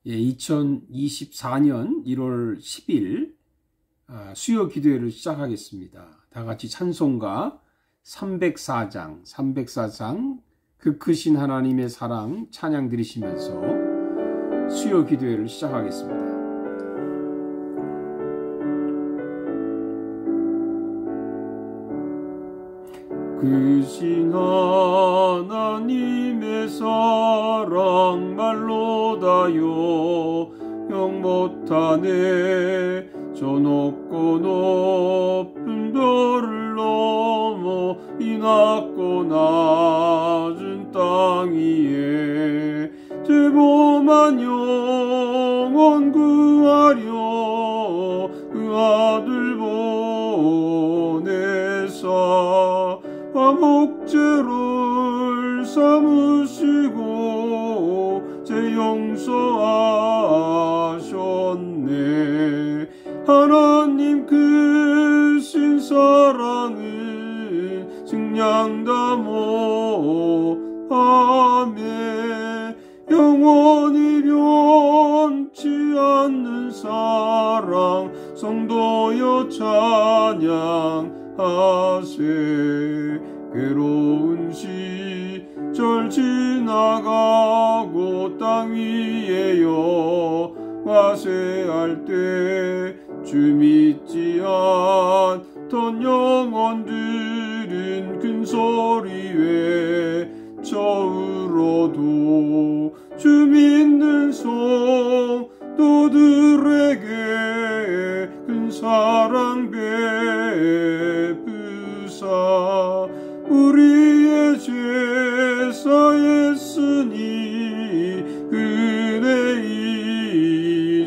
2024년 1월 10일 수요 기도회를 시작하겠습니다. 다 같이 찬송가 304장 그 크신 하나님의 사랑 찬양 드리시면서 수요 기도회를 시작하겠습니다. 크신 하나님의 사랑 말로다요 영 못하네 저 높고 높은 별을 넘어 이 낮고 낮은 땅 위에 죄범한 영혼 구하려 그 아들 보내사 목죄를 삼으시고 제 용서하셨네. 하나님 크신 사랑을 증량다 못하네. 영원히 변치 않는 사랑 성도여 찬양하세. 괴로운 시절 지나가고 땅 위에 여과세할 때 주 믿지 않던 영혼들은 큰 소리 외쳐울어도 주 믿는 성도들에게 큰 사랑 베푸사 우리의 죄 사했으니 그네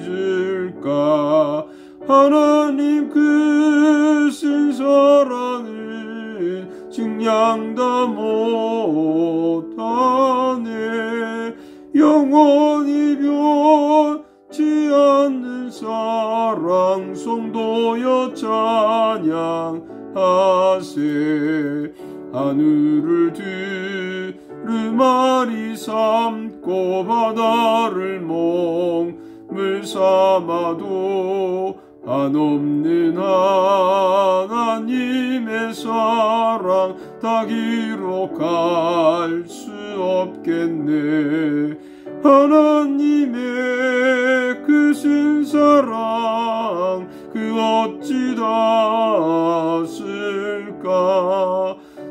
잊을까. 하나님 크신 사랑을 증량다 못하네. 영원히 변치 않는 사랑 성도여 찬양하세. 하늘을 두루마리 삼고 바다를 몽물 삼아도 한없는 하나님의 사랑 다 기록할 수 없겠네. 하나님의 크신 사랑 그 어찌 닿았을까.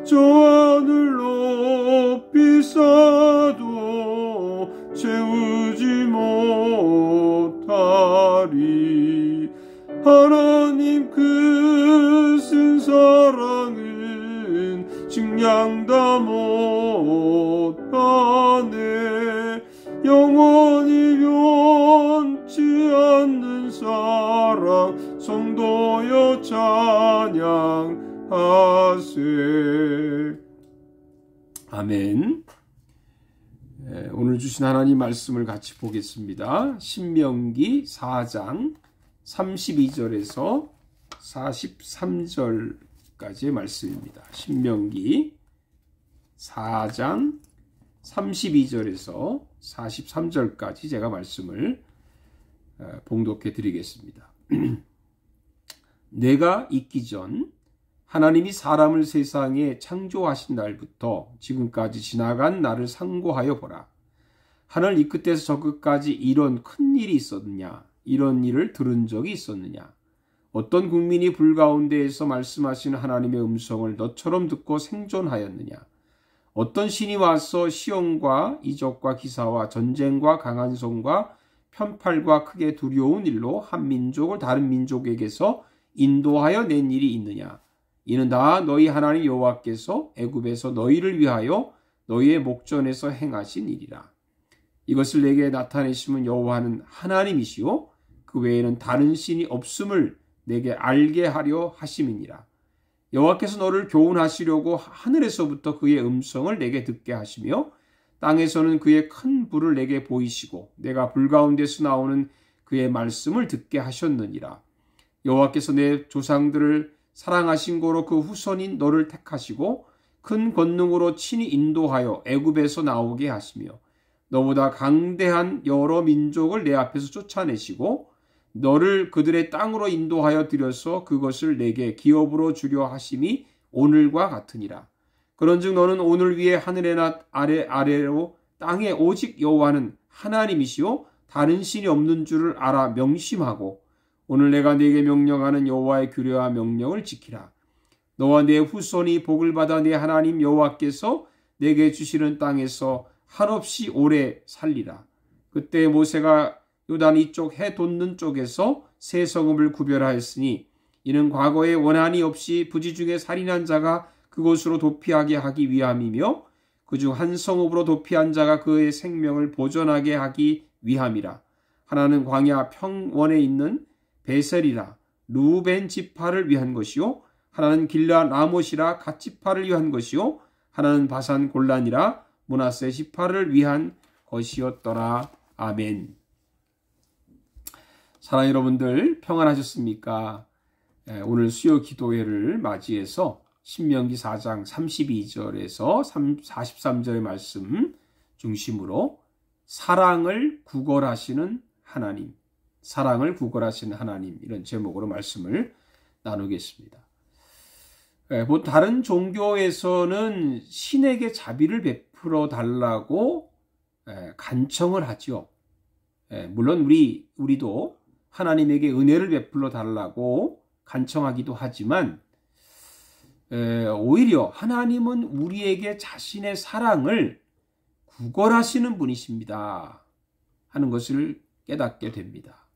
저 하늘 높이 쌓아도 채우지 못하리. 하나님 크신 사랑은 증량다 못하네. 영원히 변치 않는 사랑 성도여 찬양하세. 아멘. 오늘 주신 하나님 말씀을 같이 보겠습니다. 신명기 4장 32절에서 43절까지의 말씀입니다. 신명기 4장 32절에서 43절까지 제가 말씀을 봉독해 드리겠습니다. 내가 있기 전 하나님이 사람을 세상에 창조하신 날부터 지금까지 지나간 날을 상고하여 보라. 하늘 이 끝에서 저 끝까지 이런 큰 일이 있었느냐? 이런 일을 들은 적이 있었느냐? 어떤 국민이 불 가운데에서 말씀하시는 하나님의 음성을 너처럼 듣고 생존하였느냐? 어떤 신이 와서 시험과 이적과 기사와 전쟁과 강한 손과 편팔과 크게 두려운 일로 한 민족을 다른 민족에게서 인도하여 낸 일이 있느냐? 이는 다 너희 하나님 여호와께서 애굽에서 너희를 위하여 너희의 목전에서 행하신 일이라. 이것을 내게 나타내심은 여호와는 하나님이시요 그 외에는 다른 신이 없음을 내게 알게 하려 하심이니라. 여호와께서 너를 교훈하시려고 하늘에서부터 그의 음성을 내게 듣게 하시며 땅에서는 그의 큰 불을 내게 보이시고 내가 불 가운데서 나오는 그의 말씀을 듣게 하셨느니라. 여호와께서 내 조상들을 사랑하신 고로 그 후손인 너를 택하시고 큰 권능으로 친히 인도하여 애굽에서 나오게 하시며 너보다 강대한 여러 민족을 내 앞에서 쫓아내시고 너를 그들의 땅으로 인도하여 들여서 그것을 내게 기업으로 주려 하심이 오늘과 같으니라. 그런즉 너는 오늘 위에 하늘의 낫 아래로 땅에 오직 여호와는 하나님이시요 다른 신이 없는 줄을 알아 명심하고 오늘 내가 네게 명령하는 여호와의 규례와 명령을 지키라. 너와 네 후손이 복을 받아 네 하나님 여호와께서 내게 주시는 땅에서 한없이 오래 살리라. 그때 모세가 요단 이쪽 해 돋는 쪽에서 세 성읍을 구별하였으니 이는 과거에 원한이 없이 부지 중에 살인한 자가 그곳으로 도피하게 하기 위함이며 그중 한 성읍으로 도피한 자가 그의 생명을 보존하게 하기 위함이라. 하나는 광야 평원에 있는 베셀이라 루벤 지파를 위한 것이요 하나는 길라 라못이라 갓 지파를 위한 것이요 하나는 바산 골란이라 므낫세 지파를 위한 것이었더라. 아멘. 사랑하는 여러분들 평안하셨습니까? 오늘 수요 기도회를 맞이해서 신명기 4장 32절에서 43절의 말씀 중심으로 사랑을 구걸하시는 하나님, 사랑을 구걸하시는 하나님 이런 제목으로 말씀을 나누겠습니다. 다른 종교에서는 신에게 자비를 베풀어 달라고 간청을 하죠. 물론 우리도 하나님에게 은혜를 베풀어 달라고 간청하기도 하지만 오히려 하나님은 우리에게 자신의 사랑을 구걸하시는 분이십니다 하는 것을 깨닫게 됩니다.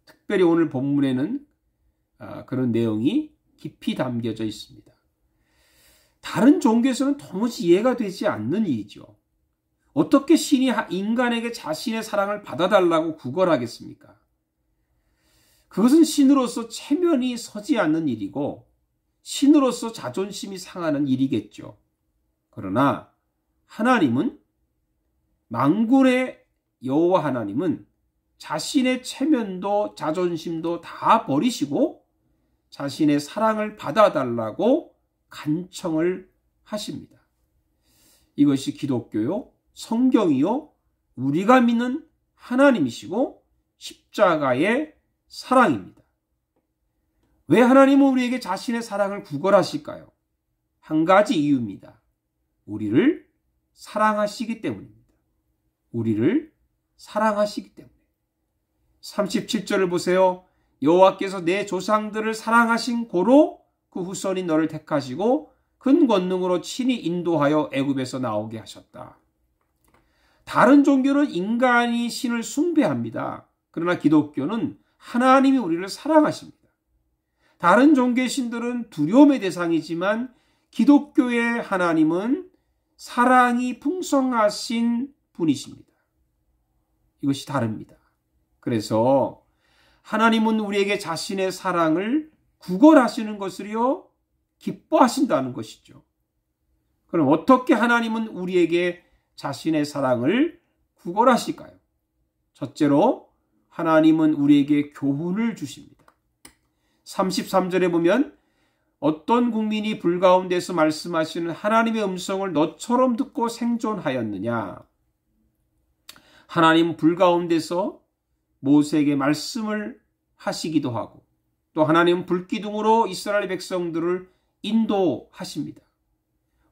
특별히 오늘 본문에는 그런 내용이 깊이 담겨져 있습니다. 다른 종교에서는 도무지 이해가 되지 않는 일이죠. 어떻게 신이 인간에게 자신의 사랑을 받아달라고 구걸하겠습니까? 그것은 신으로서 체면이 서지 않는 일이고 신으로서 자존심이 상하는 일이겠죠. 그러나 하나님은 만군의 여호와 하나님은 자신의 체면도 자존심도 다 버리시고 자신의 사랑을 받아달라고 간청을 하십니다. 이것이 기독교요, 성경이요, 우리가 믿는 하나님이시고 십자가의 사랑입니다. 왜 하나님은 우리에게 자신의 사랑을 구걸하실까요? 한 가지 이유입니다. 우리를 사랑하시기 때문입니다. 우리를 사랑하시기 때문에. 37절을 보세요. 여호와께서 내 조상들을 사랑하신 고로 그 후손이 너를 택하시고 큰 권능으로 친히 인도하여 애굽에서 나오게 하셨다. 다른 종교는 인간이 신을 숭배합니다. 그러나 기독교는 하나님이 우리를 사랑하십니다. 다른 종교의 신들은 두려움의 대상이지만 기독교의 하나님은 사랑이 풍성하신 분이십니다. 이것이 다릅니다. 그래서 하나님은 우리에게 자신의 사랑을 구걸하시는 것을요 기뻐하신다는 것이죠. 그럼 어떻게 하나님은 우리에게 자신의 사랑을 구걸하실까요? 첫째로 하나님은 우리에게 교훈을 주십니다. 33절에 보면 어떤 국민이 불 가운데서 말씀하시는 하나님의 음성을 너처럼 듣고 생존하였느냐. 하나님 불 가운데서 모세에게 말씀을 하시기도 하고 또 하나님은 불기둥으로 이스라엘 백성들을 인도하십니다.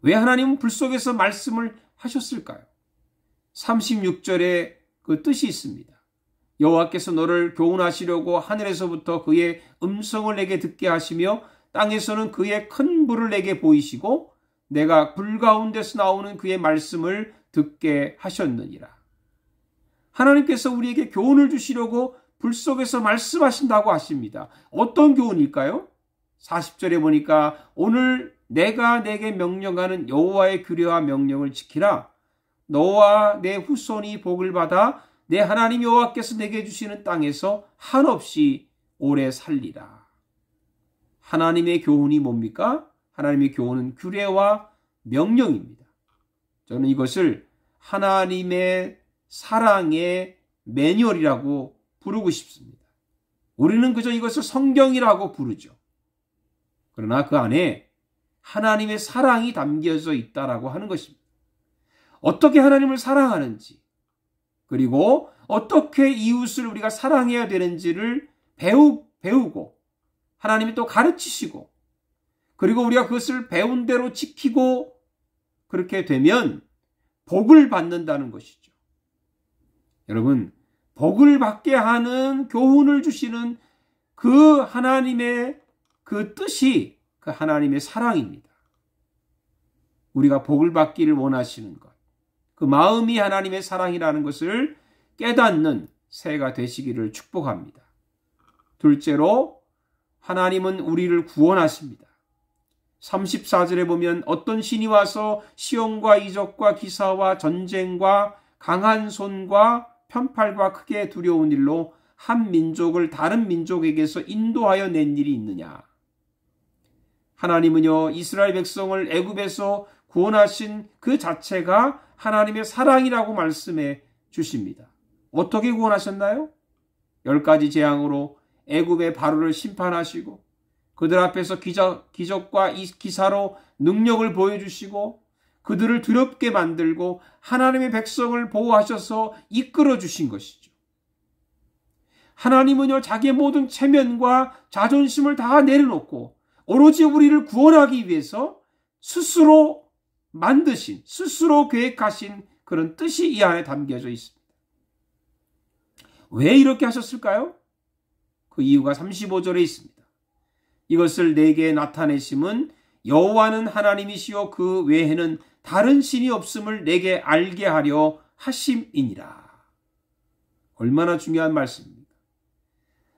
왜 하나님은 불 속에서 말씀을 하셨을까요? 36절에 그 뜻이 있습니다. 여호와께서 너를 교훈하시려고 하늘에서부터 그의 음성을 내게 듣게 하시며 땅에서는 그의 큰 불을 내게 보이시고 내가 불 가운데서 나오는 그의 말씀을 듣게 하셨느니라. 하나님께서 우리에게 교훈을 주시려고 불 속에서 말씀하신다고 하십니다. 어떤 교훈일까요? 40절에 보니까 오늘 내가 내게 명령하는 여호와의 규례와 명령을 지키라. 너와 내 후손이 복을 받아 내 하나님 여호와께서 내게 주시는 땅에서 한없이 오래 살리라. 하나님의 교훈이 뭡니까? 하나님의 교훈은 규례와 명령입니다. 저는 이것을 하나님의 사랑의 매뉴얼이라고 부르고 싶습니다. 우리는 그저 이것을 성경이라고 부르죠. 그러나 그 안에 하나님의 사랑이 담겨져 있다라고 하는 것입니다. 어떻게 하나님을 사랑하는지, 그리고 어떻게 이웃을 우리가 사랑해야 되는지를 배우고 하나님이 또 가르치시고 그리고 우리가 그것을 배운 대로 지키고 그렇게 되면 복을 받는다는 것이죠. 여러분, 복을 받게 하는 교훈을 주시는 그 하나님의 그 뜻이 그 하나님의 사랑입니다. 우리가 복을 받기를 원하시는 것, 그 마음이 하나님의 사랑이라는 것을 깨닫는 새해가 되시기를 축복합니다. 둘째로 하나님은 우리를 구원하십니다. 34절에 보면 어떤 신이 와서 시온과 이적과 기사와 전쟁과 강한 손과 편팔과 크게 두려운 일로 한 민족을 다른 민족에게서 인도하여 낸 일이 있느냐. 하나님은요, 이스라엘 백성을 애굽에서 구원하신 그 자체가 하나님의 사랑이라고 말씀해 주십니다. 어떻게 구원하셨나요? 10가지 재앙으로 애굽의 바로를 심판하시고 그들 앞에서 기적과 기사로 능력을 보여주시고 그들을 두렵게 만들고 하나님의 백성을 보호하셔서 이끌어 주신 것이죠. 하나님은요, 자기의 모든 체면과 자존심을 다 내려놓고 오로지 우리를 구원하기 위해서 스스로 만드신, 스스로 계획하신 그런 뜻이 이 안에 담겨져 있습니다. 왜 이렇게 하셨을까요? 그 이유가 35절에 있습니다. 이것을 내게 나타내심은 여호와는 하나님이시요 그 외에는 다른 신이 없음을 내게 알게 하려 하심이니라. 얼마나 중요한 말씀입니다.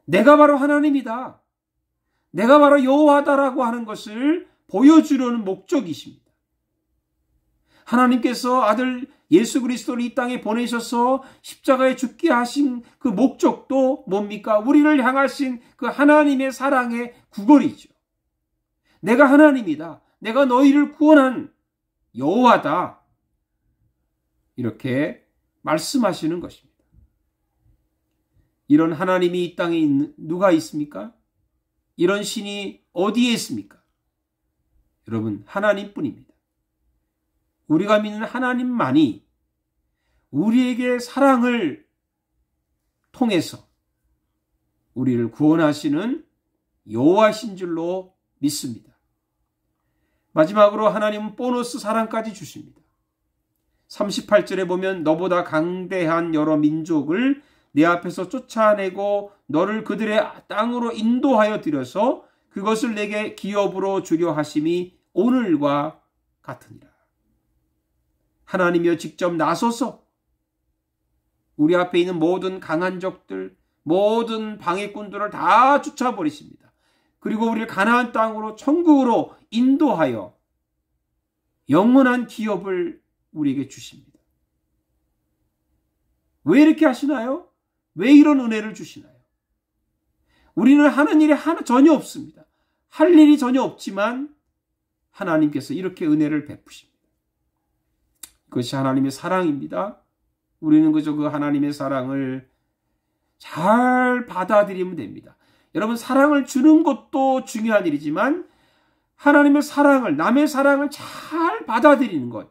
내가 바로 하나님이다. 내가 바로 여호와다라고 하는 것을 보여주려는 목적이십니다. 하나님께서 아들 예수 그리스도를 이 땅에 보내셔서 십자가에 죽게 하신 그 목적도 뭡니까? 우리를 향하신 그 하나님의 사랑의 구걸이죠. 내가 하나님이다. 내가 너희를 구원한 여호와다. 이렇게 말씀하시는 것입니다. 이런 하나님이 이 땅에 누가 있습니까? 이런 신이 어디에 있습니까? 여러분, 하나님뿐입니다. 우리가 믿는 하나님만이 우리에게 사랑을 통해서 우리를 구원하시는 여호와신 줄로 믿습니다. 마지막으로 하나님은 보너스 사랑까지 주십니다. 38절에 보면 너보다 강대한 여러 민족을 내 앞에서 쫓아내고 너를 그들의 땅으로 인도하여 들여서 그것을 내게 기업으로 주려 하심이 오늘과 같으니라. 하나님이여 직접 나서서 우리 앞에 있는 모든 강한 적들, 모든 방해꾼들을 다 쫓아버리십니다. 그리고 우리를 가나안 땅으로 천국으로 인도하여 영원한 기업을 우리에게 주십니다. 왜 이렇게 하시나요? 왜 이런 은혜를 주시나요? 우리는 하는 일이 전혀 없습니다. 할 일이 전혀 없지만 하나님께서 이렇게 은혜를 베푸십니다. 그것이 하나님의 사랑입니다. 우리는 그저 그 하나님의 사랑을 잘 받아들이면 됩니다. 여러분, 사랑을 주는 것도 중요한 일이지만 하나님의 사랑을, 남의 사랑을 잘 받아들이는 것,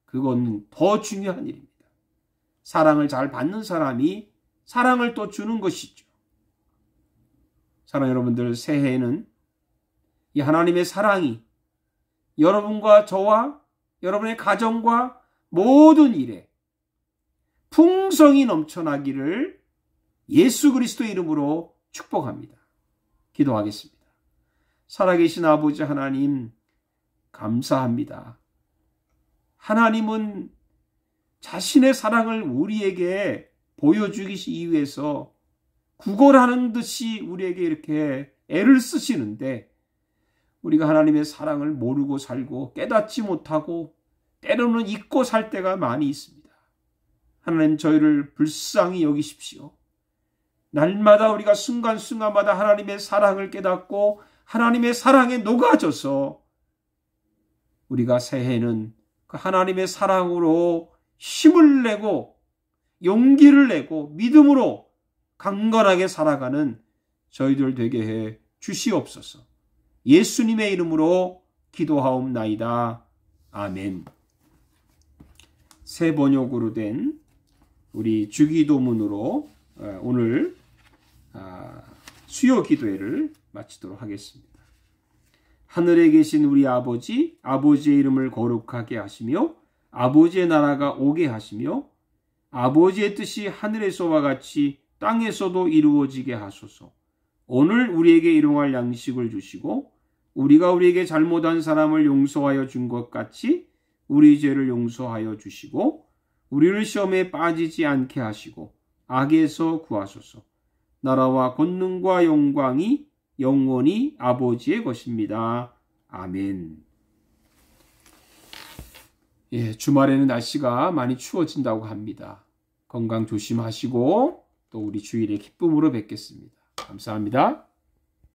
그건 더 중요한 일입니다. 사랑을 잘 받는 사람이 사랑을 또 주는 것이죠. 사랑 여러분들, 새해에는 이 하나님의 사랑이 여러분과 저와 여러분의 가정과 모든 일에 풍성이 넘쳐나기를 예수 그리스도의 이름으로 축복합니다. 기도하겠습니다. 살아계신 아버지 하나님, 감사합니다. 하나님은 자신의 사랑을 우리에게 보여주기 위해서 구걸하는 듯이 우리에게 이렇게 애를 쓰시는데 우리가 하나님의 사랑을 모르고 살고 깨닫지 못하고 때로는 잊고 살 때가 많이 있습니다. 하나님, 저희를 불쌍히 여기십시오. 날마다 우리가 순간순간마다 하나님의 사랑을 깨닫고 하나님의 사랑에 녹아져서 우리가 새해에는 그 하나님의 사랑으로 힘을 내고 용기를 내고 믿음으로 강건하게 살아가는 저희들 되게 해 주시옵소서. 예수님의 이름으로 기도하옵나이다. 아멘. 새 번역으로 된 우리 주기도문으로 오늘 수요 기도회를 마치도록 하겠습니다. 하늘에 계신 우리 아버지, 아버지의 이름을 거룩하게 하시며 아버지의 나라가 오게 하시며 아버지의 뜻이 하늘에서와 같이 땅에서도 이루어지게 하소서. 오늘 우리에게 일용할 양식을 주시고 우리가 우리에게 잘못한 사람을 용서하여 준 것 같이 우리 죄를 용서하여 주시고 우리를 시험에 빠지지 않게 하시고 악에서 구하소서. 나라와 권능과 영광이 영원히 아버지의 것입니다. 아멘. 주말에는 날씨가 많이 추워진다고 합니다. 건강 조심하시고 또 우리 주일에 기쁨으로 뵙겠습니다. 감사합니다.